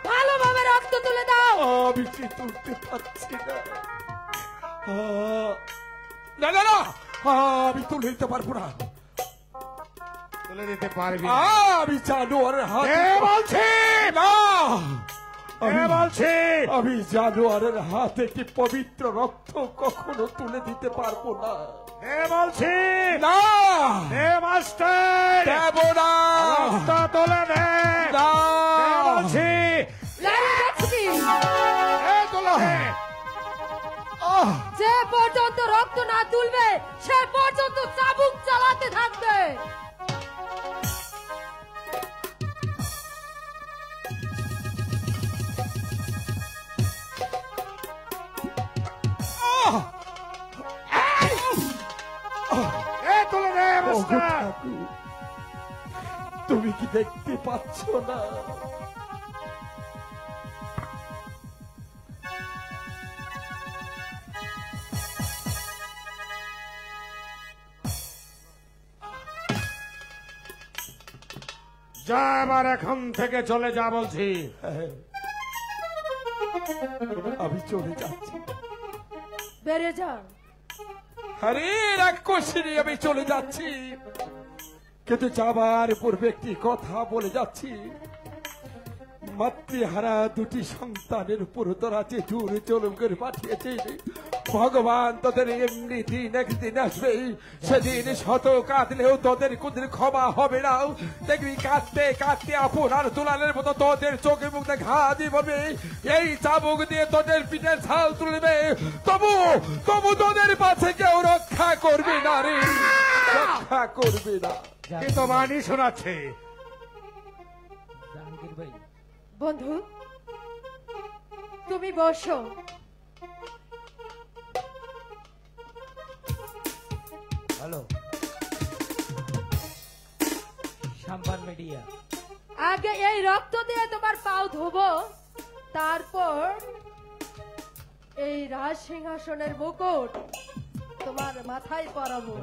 ভালোভাবে রক্ত তুলে দাও। আমি কি তুলতে পারছি না। না না না, আমি তুলে দিতে পারবো না। তুলে দিতে পারবি? আমি জানোয়ারের হাত বলছি না। বলছি আমি জানোয়ারের হাতে কি পবিত্র রক্ত কখনো তুলে দিতে পারবো না। বলছি না, মাস্টার দেব না। রক্ত তুলে দে। না, বলছি যে পর্যন্ত রক্ত না তুলবে সে পর্যন্ত চাবুক চালাতে থাকবে। তুলে দে মাস্টার। তুমি কি দেখতে পাচ্ছ না? যা, এবার এখন থেকে চলে যা বলছি। আমি চলে যাচ্ছি। বেড়ে যান। আরে রাক্ষসিনী, আমি চলে যাচ্ছি, কিন্তু যাবার পূর্বে একটি কথা বলে যাচ্ছি। মাতৃহারা দুটি সন্তানের উপর তোরা যে জোর জুলুম করে পাঠিয়েছে, ভগবান তোদের এমনি দিন একদিন আসবে, সেদিন শত কাঁদলেও তোদের কোনদিন ক্ষমা হবে না। দেখবি কাঁদতে কাঁদতে আপনার দুলালের মতো তোদের চোখে মুখে ঘা দিয়ে বলবে, এই চাবুক দিয়ে তোদের পিঠের ছাল তুলবে, তবু তবু তোদের পাশে কেউ রক্ষা করবে না রে, রক্ষা করবে না। কিন্তু বাণী শোনাচ্ছে। বন্ধু, তুমি বসো। Hello, Sampan media. আগে এই রক্ত দিয়ে তোমার পাও ধোবো, তারপর এই রাজ সিংহাসনের মুকুট তোমার মাথায় পরাবো।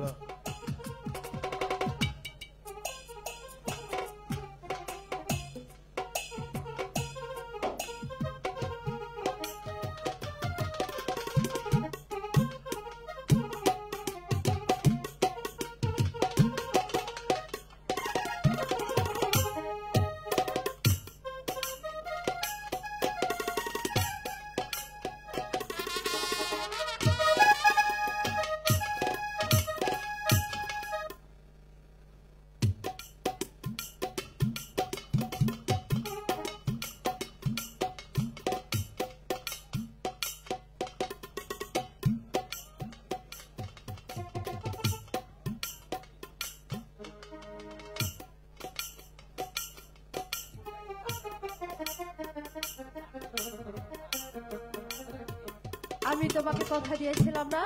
আমি তোমাকে কথা দিয়েছিলাম না,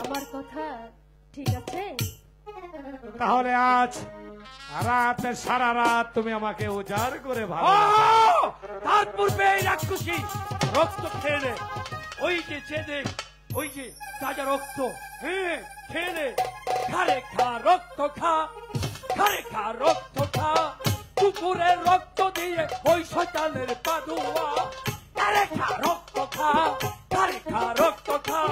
আমার কথা ঠিক আছে? তাহলে আজ রাতে সারা রাত তুমি আমাকে উজাড় করে ভালো তার পূর্বে এই রাক্ষসী রক্ত খেয়ে নে। ওই যে চেদে, ওই যে তাজা রক্ত, হ্যাঁ খেয়ে নে। খারে খা রক্ত খা, খারে খা রক্ত খা, কুকুরের রক্ত দিয়ে ওই শয়তানের পাদুয়া। খারে খা রক্ত খা, খারে খা রক্ত খা।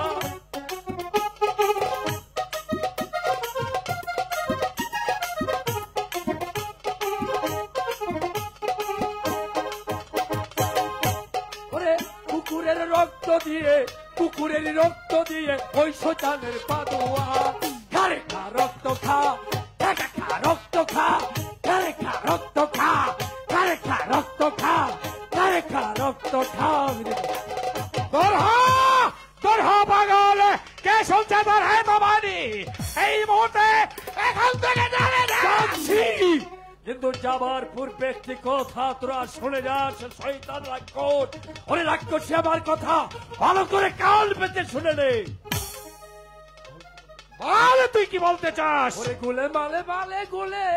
কুকুরের রক্ত দিয়ে, কুকুরের রক্ত দিয়ে ওই শয়তানের পাদুয়া। খারে খা রক্ত খা, খারে খা রক্ত খা, খারে খা রক্ত খা, খারে খা রক্ত খা, খারে খা রক্ত খা। পাগল কে শুনছে তোর হে তোমারি এই মুহূর্তে এখান থেকে জানে যাচ্ছি, কিন্তু যাবার পূর্বে একটি কথা তোরা শুনে যাস। শয়তান রাক্ষস, ওরে রাক্ষসী আমার কথা ভালো করে কান পেতে শুনে নে। আরে তুই কি বলতে চাস? ওরে গুলে মালে মালে গুলে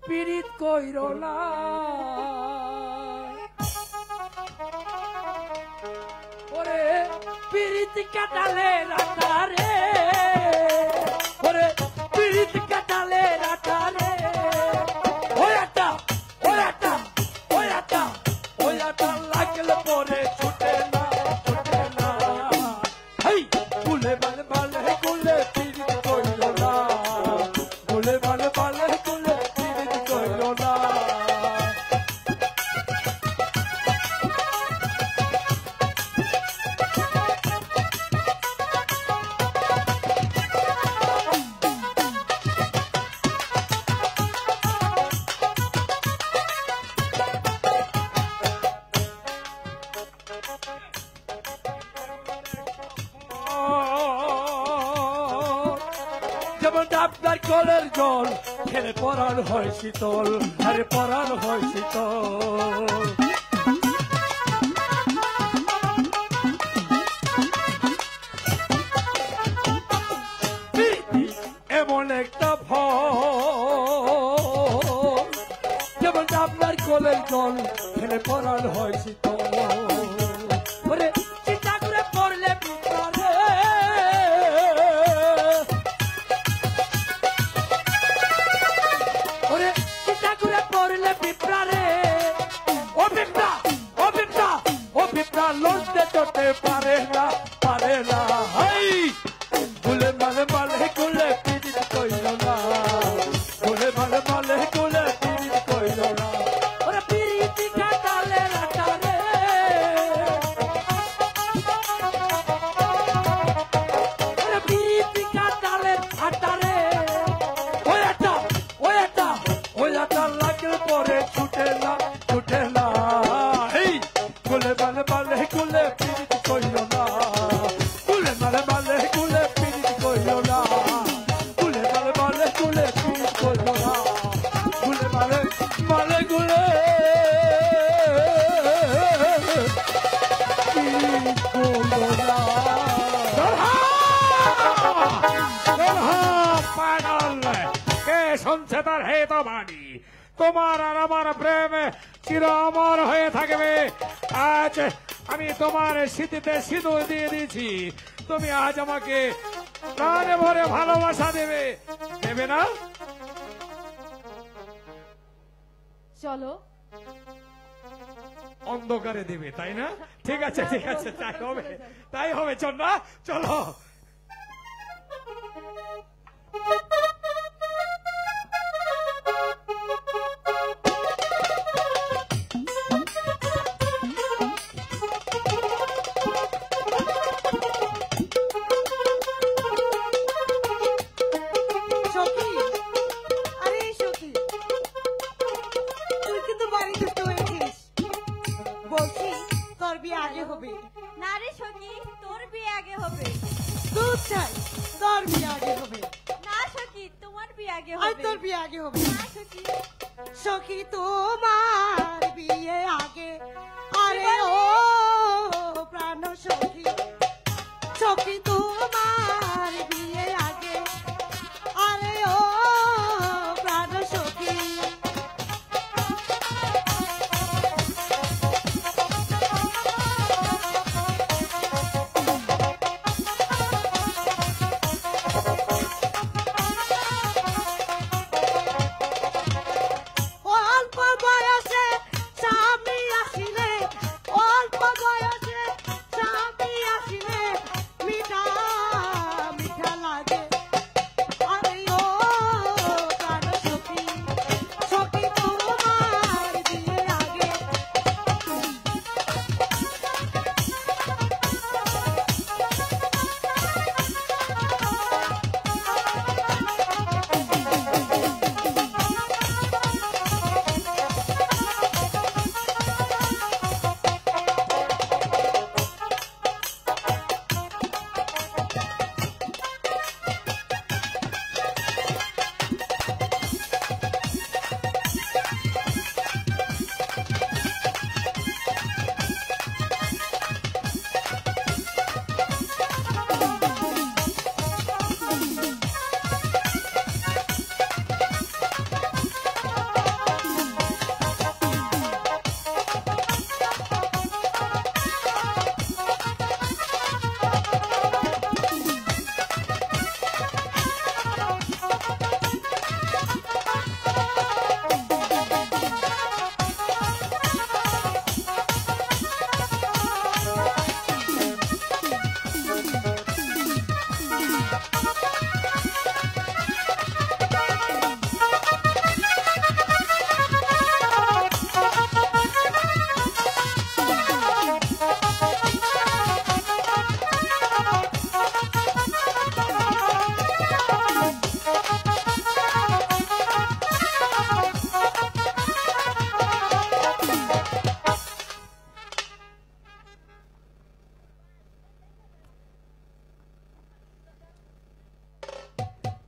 পীড়িত কইর না। ওরে পীড়িত কাটালে রাতারে, ওরে পীড়িত কাটালে রাতারে। ওয়াটা ওয়াটা ওয়াটা ওয়াটা লাগলে পরে ছুটে না, ছুটে না। হেই গুলে মালে মালে গুলে পীড়িত কইর না, গুলে মালে মালে গুলে পীড়িত কইর না। যেমন আপনার কলের জল খেলে পরাণ হয় শীতল, আরে পরাণ হয় শীতল। এমন একটা ফল, যেমন আপনার কলের জল খেলে পরাণ হয় শীতল। ওরে চিন্তা করে পড়লে বিপদে, ওরে চিন্তা করে পড়লে বিপ্রারে। ও বিপ্রা, ও বিপ্রা, ও বিপ্রা লড়তে চড়তে পারে না, পারে না। হাই গুলে মালে মালে গুলে পীড়িত কইল না, গুলে মালে মালে গুলে পীড়িত কইল না। ওরে পীড়িত কাটালে রাতারে, ওরে পীড়িত কাটালে রাতারে। ওয়াটা ওয়াটা ওয়াটা লাগলে পরে ছুটে না, ছুটে না। হেই গুলে মালে মালে গুলে পীড়িত কইল না, গুলে মালে মালে গুলে পীড়িত কইল না, গুলে মালে মালে গুলে পীড়িত কইল না, গুলে মালে মালে গুলে পীড়িত কইল না। পাগল কে শুনছে তার হে তোমারি। তোমার আর আমার প্রেম চির অমর হয়ে থাকবে। আজ আমি তোমার স্মৃতিতে সিঁদুর দিয়ে দিয়েছি, তুমি আজ আমাকে প্রাণে ভরে ভালোবাসা দেবে, দেবে না? চলো। অন্ধকারে দেবে, তাই না? ঠিক আছে, ঠিক আছে, তাই হবে, তাই হবে। চল না, চলো। সখী, আরে সখী, তুই কিন্তু বাড়ি দুষ্ট হয়েছিস। বলছি তোর বিয়ে আগে হবে। না রে সখী, তোর বিয়ে আগে হবে। দুধ চাই, তোর বিয়ে আগে হবে। না সখী, তোমার বিয়ে আগে আর হবে। তোর বিয়ে আগে হবে। না সখী, সখী তোমার বিয়ে আগে, আরে ও প্রাণ সখী, সখী তোমার বিয়ে আগে, আরে ও প্রাণ সখী। অল্প বয়সে স্বামী আসিলে, অল্প বয়সে স্বামী আসিলে মিঠা মিঠা লাগে, আরে ও প্রাণ সখী, সখী তোমার বিয়ে আগে।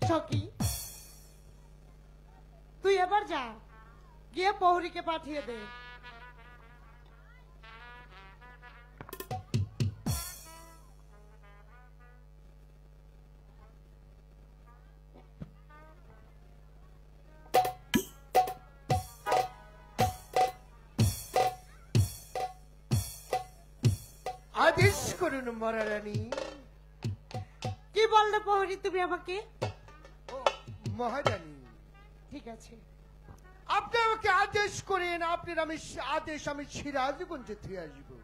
সখী, তুই এবার যা, গিয়ে পৌরীকে পাঠিয়ে দে। আদেশ করুন মহারানী। কি বললে পৌরী তুমি আমাকে? ও মহারানী, ঠিক আছে, আপনি আমাকে আদেশ করেন, আপনার আমি আদেশ আমি সিরাজগঞ্জে থেকে আসবো।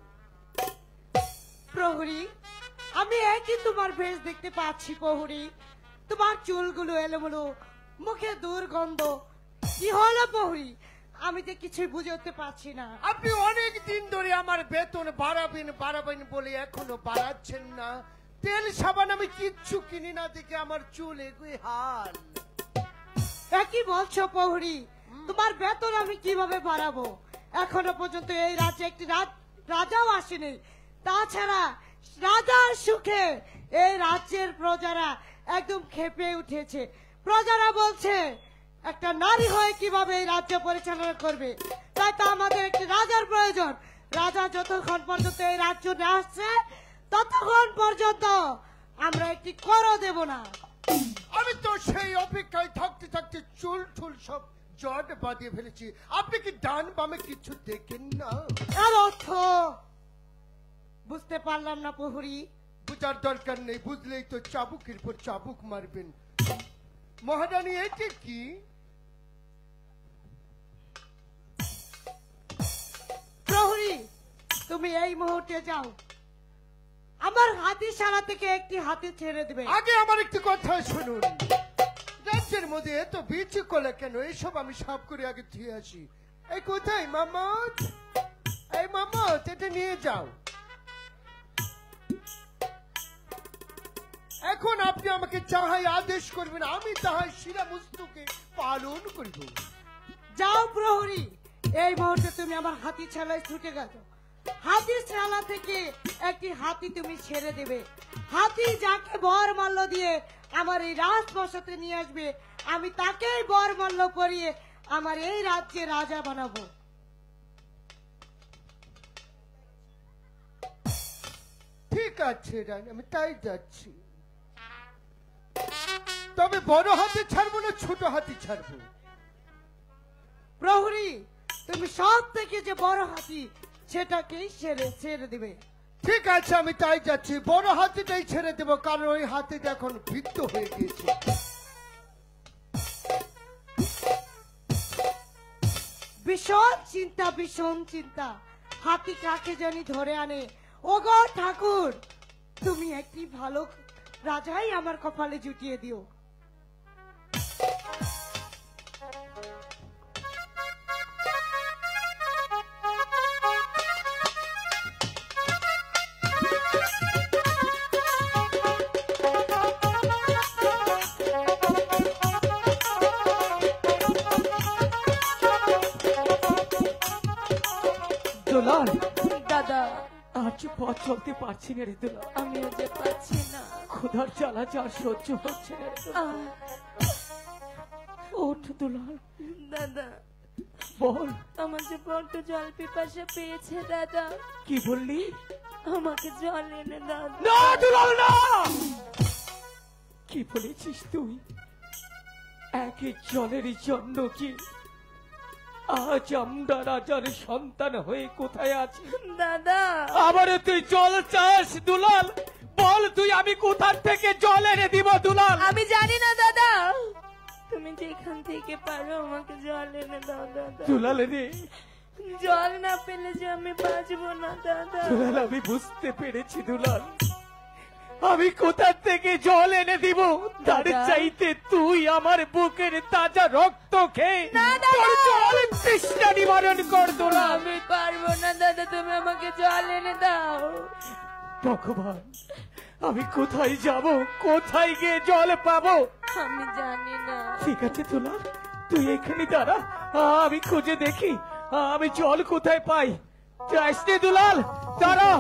প্রহরী, আমি একই তোমার বেশ দেখতে পাচ্ছি প্রহরী। তোমার চুলগুলো এলোমেলো, মুখে দুর্গন্ধ, কি হলো প্রহরী? আমি তো কিছুই বুঝে উঠতে পারছি না। আপনি অনেক দিন ধরে আমার বেতন বাড়াবেন বাড়াবেন বলে এখনো বাড়াচ্ছেন না। তেল সাবান আমি কিচ্ছু কিনি না দেখে আমার চুল এগুলো হাল। একই বলছো প্রহরী? তোমার বেতন আমি কিভাবে বাড়াবো? এখনো পর্যন্ত এই রাজ্যে একটি রাজাও আসেনি। তাছাড়া রাজার সুখে এই রাজ্যের প্রজারা একদম ক্ষেপে উঠেছে। প্রজারা বলছে একটা নারী হয়ে কিভাবে এই রাজ্য পরিচালনা করবে, তাই তো আমাদের একটি রাজার প্রয়োজন। রাজা যতক্ষণ পর্যন্ত এই রাজ্য না আসছে ততক্ষণ পর্যন্ত আমরা একটি করও দেব না। আমি তো সেই অপেক্ষায় থাকতে থাকতে চুল ঠুল সব জট বাঁধিয়ে ফেলেছি। আপনি কি ডান বামে কিছু দেখেন না? এর অর্থ বুঝতে পারলাম না প্রহরী। বুঝার দরকার নেই, বুঝলেই তো চাবুকের পর চাবুক মারবেন। মহারানী এটি কি? প্রহরী, তুমি এই মুহূর্তে যাও, আমার হাতিশালা থেকে একটি হাতি ছেড়ে দেবে। আগে আমার একটি কথা শুনুন, রাজ্যের মধ্যে এত বিচক্ষলা কেন? এসব আমি সাফ করে আগে ধুয়ে আসি। এই কোথায় মামদ? এই মামদ, এটা নিয়ে যাও। এখন আপনি আমাকে যাহাই আদেশ করবেন আমি তাহাই শিরামস্তকে পালন করিব। যাও প্রহরী, এই মুহূর্তে তুমি আমার হাতি ছালায় ছুটে গেছো। হাতি ছালা থেকে একটি হাতি তুমি ছেড়ে দেবে। হাতি যাকে বরমাল্য দিয়ে আমার এই রাজপ্রাসাদে নিয়ে আসবে, আমি তাকেই বরমাল্য পরিয়ে আমার এই রাজ্যে রাজা বানাবো। ঠিক আছে রানী, আমি তাই যাচ্ছি। তবে বড় হাতি ছাড়বো না ছোট হাতি ছাড়বো? প্রহরী, তুমি সব থেকে যে বড় হাতি সেটাকেই ছেড়ে দেবে। ঠিক আছে, আমি তাই যাচ্ছি। বড় হাতিটাই ছেড়ে দেবো, কারণ ওই হাতিটা এখন বৃত্ত হয়ে গিয়েছে। ভীষণ চিন্তা, ভীষণ চিন্তা। হাতি কাকে জানি ধরে আনে। ওগো ঠাকুর, তুমি একটি ভালো রাজাই আমার কপালে জুটিয়ে দিও। দুলাল, দাদা, আজ পথ চলতে পারছি না রে দুলাল। আমিও যে পাচ্ছি না। ক্ষুধার জ্বালা যা সহ্য হচ্ছে না রে দুলাল। ওঠ দুলাল, দাদা, বল। আমার যে বড্ড জল পিপাসা পেয়েছে দাদা। কি বললি? আমাকে জল এনে দাও। না দুলাল, না। কি বলেছিস তুই? একই জলের জন্য কি আজ আমরা রাজার সন্তান হয়ে কোথায় আছি? দাদা, আবারও তুই জল চাস দুলাল? বল তুই, আমি কোথা থেকে জল এনে দিব দুলাল? আমি জানি না দাদা, তুমি যেখান থেকে পারো আমাকে জল এনে দাও দাদা। দুলাল রে, জল না পেলে যে আমি বাঁচবো না দাদা। দুলাল আমি বুঝতে পেরেছি দুলাল, আমি কোথা থেকে জল এনে দিব? তার চাইতে তুই আমার বুকের তাজা রক্ত খেয়ে তোর জল তৃষ্ণা নিবারণ কর দুলাল। আমি পারবো না দাদা, তুমি আমাকে জল এনে দাও। ভগবান, আমি কোথায় যাব? কোথায় গিয়ে জল পাবো? আমি জানি না। ঠিক আছে দুলাল, তুই এখানে দাঁড়া, আমি খুঁজে দেখি আমি জল কোথায় পাই। যাস রে দুলাল, দাঁড়া।